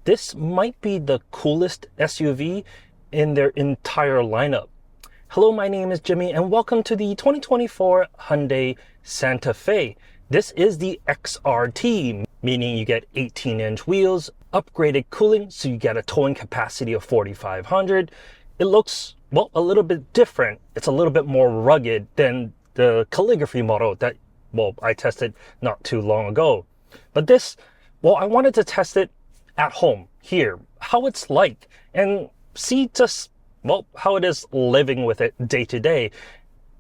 this might be the coolest SUV in their entire lineup. Hello, my name is Jimmy and welcome to the 2024 Hyundai Santa Fe. This is the XRT, meaning you get 18-inch wheels, upgraded cooling, so you get a towing capacity of 4,500. It looks, well, a little bit different. It's a little bit more rugged than the calligraphy model that, well, I tested not too long ago. But this, well, I wanted to test it at home, here, how it's like, and see just, well, how it is living with it day to day.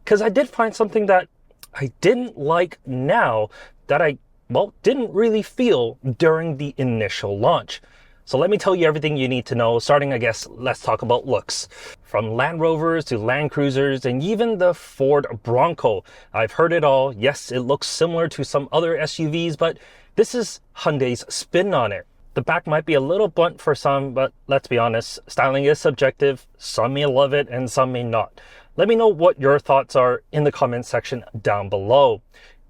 Because I did find something that I didn't like now that I, well, didn't really feel during the initial launch. So let me tell you everything you need to know, starting, I guess, let's talk about looks. From Land Rovers to Land Cruisers and even the Ford Bronco. I've heard it all. Yes, it looks similar to some other SUVs, but this is Hyundai's spin on it. The back might be a little blunt for some, but let's be honest, styling is subjective. Some may love it and some may not. Let me know what your thoughts are in the comment section down below.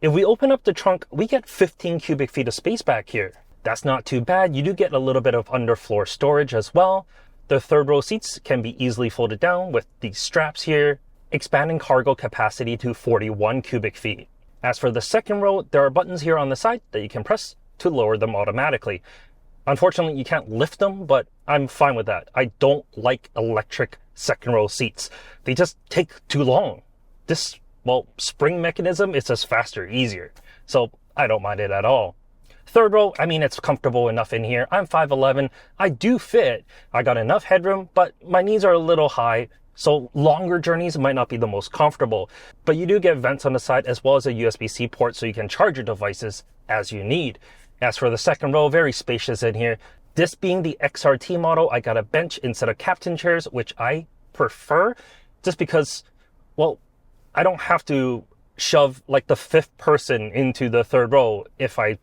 If we open up the trunk, we get 15 cubic feet of space back here. That's not too bad. You do get a little bit of underfloor storage as well. The third row seats can be easily folded down with these straps here, expanding cargo capacity to 41 cubic feet. As for the second row, there are buttons here on the side that you can press to lower them automatically. Unfortunately, you can't lift them, but I'm fine with that. I don't like electric second row seats. They just take too long. This, well, spring mechanism is just faster, easier. So I don't mind it at all. Third row, I mean, it's comfortable enough in here. I'm 5'11". I do fit. I got enough headroom, but my knees are a little high, so longer journeys might not be the most comfortable. But you do get vents on the side as well as a USB-C port so you can charge your devices as you need. As for the second row, very spacious in here. This being the XRT model, I got a bench instead of captain chairs, which I prefer just because, well, I don't have to shove like the fifth person into the third row if I,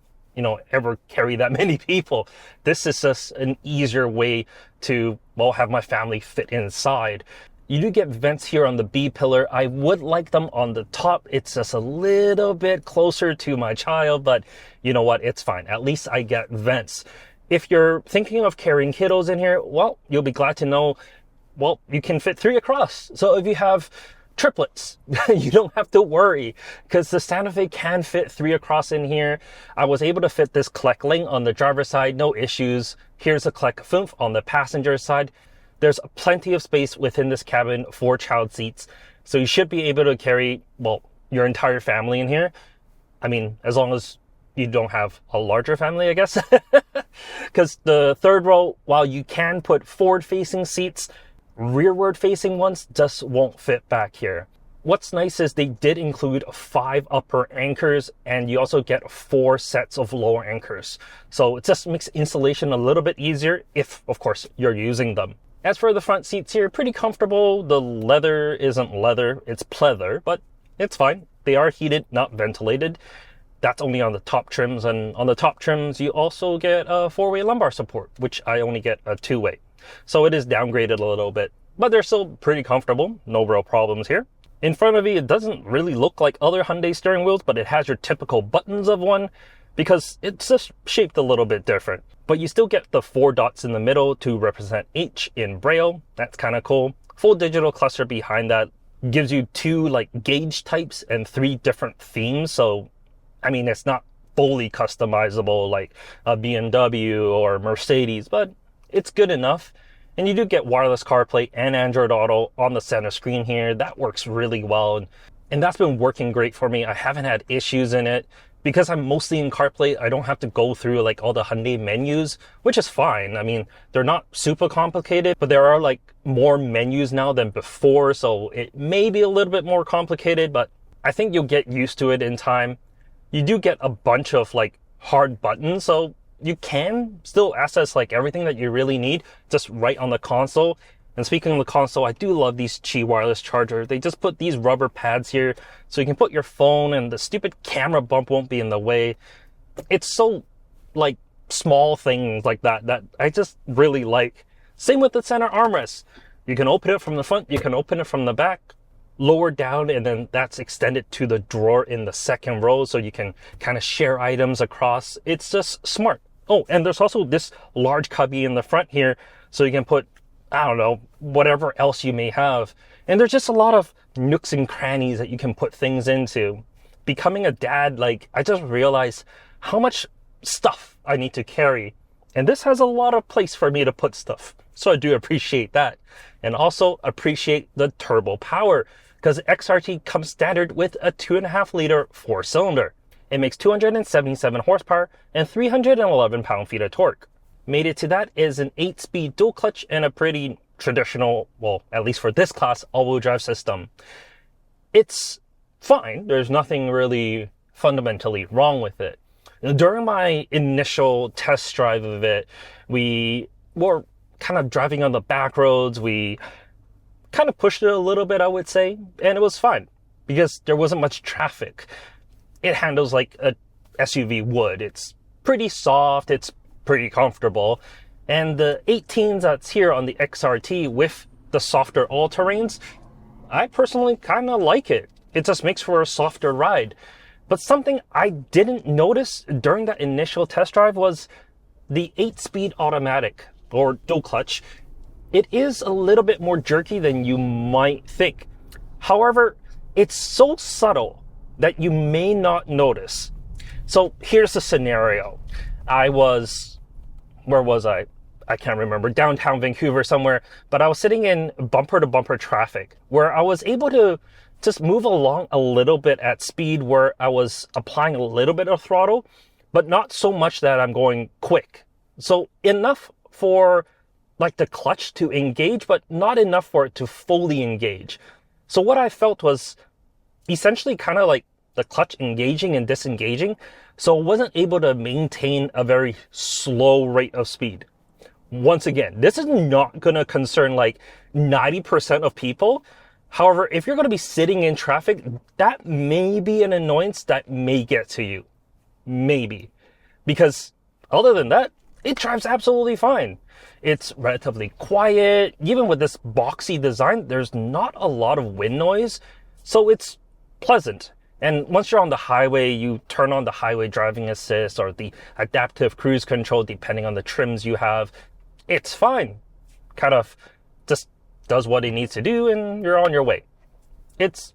ever carry that many people. This is just an easier way to, well, have my family fit inside. You do get vents here on the B pillar. I would like them on the top. It's just a little bit closer to my child, but you know what? It's fine. At least I get vents. If you're thinking of carrying kiddos in here, well, you'll be glad to know, well, you can fit 3 across. So if you have triplets, you don't have to worry because the Santa Fe can fit 3 across in here. I was able to fit this Kleck Ling on the driver's side, no issues. Here's a Kleck Fünf on the passenger side. There's plenty of space within this cabin for child seats. So you should be able to carry, well, your entire family in here. I mean, as long as you don't have a larger family, I guess. Because the third row, while you can put forward-facing seats, rearward-facing ones just won't fit back here. What's nice is they did include 5 upper anchors and you also get 4 sets of lower anchors. So it just makes installation a little bit easier if, of course, you're using them. As for the front seats here, pretty comfortable. The leather isn't leather, it's pleather, but it's fine. They are heated, not ventilated. That's only on the top trims, and on the top trims, you also get a 4-way lumbar support, which I only get a 2-way. So it is downgraded a little bit, but they're still pretty comfortable. No real problems here. In front of you, it doesn't really look like other Hyundai steering wheels, but it has your typical buttons of one because it's just shaped a little bit different. But you still get the 4 dots in the middle to represent H in Braille. That's kind of cool. Full digital cluster behind that gives you 2 like gauge types and 3 different themes. So, I mean, it's not fully customizable like a BMW or Mercedes, but it's good enough. And you do get wireless CarPlay and Android Auto on the center screen here. That works really well. And that's been working great for me. I haven't had issues in it. Because I'm mostly in CarPlay, I don't have to go through like all the Hyundai menus, which is fine. I mean, they're not super complicated, but there are like more menus now than before. So it may be a little bit more complicated, but I think you'll get used to it in time. You do get a bunch of like hard buttons. So you can still access like everything that you really need just right on the console. And speaking of the console, I do love these Qi wireless chargers. They just put these rubber pads here so you can put your phone and the stupid camera bump won't be in the way. It's so like small things like that I just really like. Same with the center armrest. You can open it from the front, you can open it from the back, lower down, and then that's extended to the drawer in the second row so you can kind of share items across. It's just smart. Oh, and there's also this large cubby in the front here, so you can put, I don't know, whatever else you may have. And there's just a lot of nooks and crannies that you can put things into. Becoming a dad, like, I just realized how much stuff I need to carry. And this has a lot of place for me to put stuff. So I do appreciate that. And also appreciate the turbo power, because XRT comes standard with a 2.5-liter 4-cylinder. It makes 277 horsepower and 311 pound-feet of torque. Mated to that is an 8-speed dual clutch and a pretty traditional, well, at least for this class, all-wheel drive system. It's fine. There's nothing really fundamentally wrong with it. During my initial test drive of it, we were kind of driving on the back roads. We kind of pushed it a little bit, I would say, and it was fine because there wasn't much traffic. It handles like a SUV would. It's pretty soft, it's pretty comfortable. And the 18s that's here on the XRT with the softer all-terrains, I personally kind of like it. It just makes for a softer ride. But something I didn't notice during that initial test drive was the 8-speed automatic or dual clutch. It is a little bit more jerky than you might think. However, it's so subtle that you may not notice. So here's the scenario. Where was I? I can't remember, downtown Vancouver somewhere, but I was sitting in bumper to bumper traffic where I was able to just move along a little bit at speed where I was applying a little bit of throttle, but not so much that I'm going quick. So enough for like the clutch to engage, but not enough for it to fully engage. So what I felt was essentially kind of like the clutch engaging and disengaging. So I wasn't able to maintain a very slow rate of speed. Once again, this is not going to concern like 90% of people. However, if you're going to be sitting in traffic, that may be an annoyance that may get to you. Maybe. Because other than that, it drives absolutely fine. It's relatively quiet. Even with this boxy design, there's not a lot of wind noise. So it's pleasant. And once you're on the highway, you turn on the highway driving assist or the adaptive cruise control, depending on the trims you have. It's fine. Kind of just does what it needs to do and you're on your way. It's,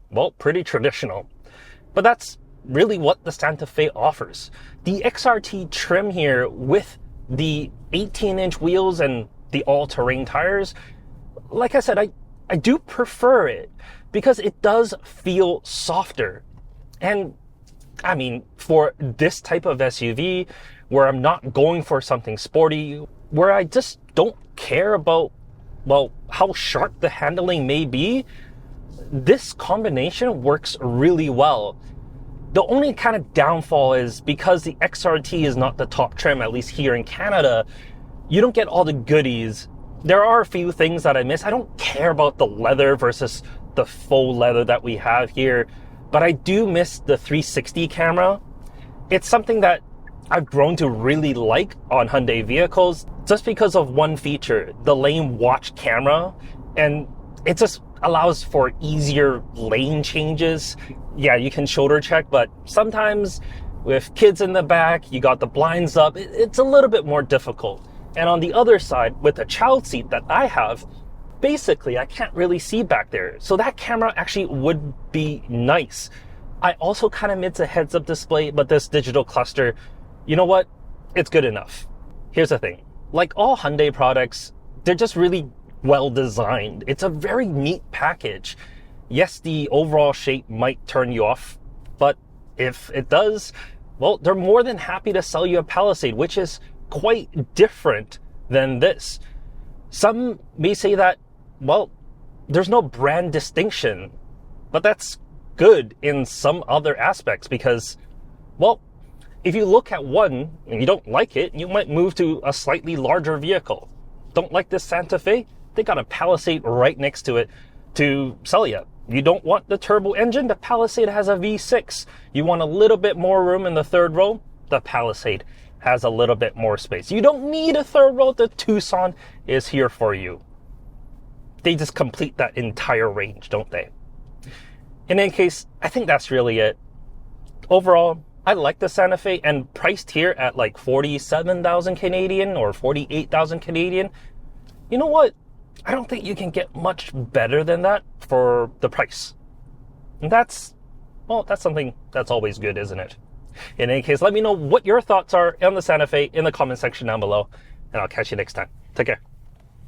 well, pretty traditional. But that's really what the Santa Fe offers. The XRT trim here with the 18-inch wheels and the all-terrain tires, like I said, I do prefer it because it does feel softer. And I mean, for this type of SUV where I'm not going for something sporty, where I just don't care about, well, how sharp the handling may be, this combination works really well. The only kind of downfall is because the XRT is not the top trim, at least here in Canada, you don't get all the goodies. There are a few things that I miss. I don't care about the leather versus the faux leather that we have here, but I do miss the 360 camera. It's something that I've grown to really like on Hyundai vehicles just because of one feature, the lane watch camera, and it just allows for easier lane changes. Yeah, you can shoulder check, but sometimes with kids in the back, you got the blinds up, it's a little bit more difficult. And on the other side, with the child seat that I have, basically I can't really see back there. So that camera actually would be nice. I also kind of miss a heads-up display, but this digital cluster, you know what? It's good enough. Here's the thing. Like all Hyundai products, they're just really well designed. It's a very neat package. Yes, the overall shape might turn you off, but if it does, well, they're more than happy to sell you a Palisade, which is quite different than this. Some may say that, well, there's no brand distinction, but that's good in some other aspects because, well, if you look at one and you don't like it, you might move to a slightly larger vehicle. Don't like this Santa Fe? They got a Palisade right next to it to sell you. You don't want the turbo engine? The Palisade has a V6. You want a little bit more room in the third row? The Palisade has a little bit more space. You don't need a third row. The Tucson is here for you. They just complete that entire range, don't they? In any case, I think that's really it. Overall, I like the Santa Fe, and priced here at like 47,000 Canadian or 48,000 Canadian, you know what? I don't think you can get much better than that for the price. And that's something that's always good, isn't it? In any case, let me know what your thoughts are on the Santa Fe in the comment section down below, and I'll catch you next time. Take care.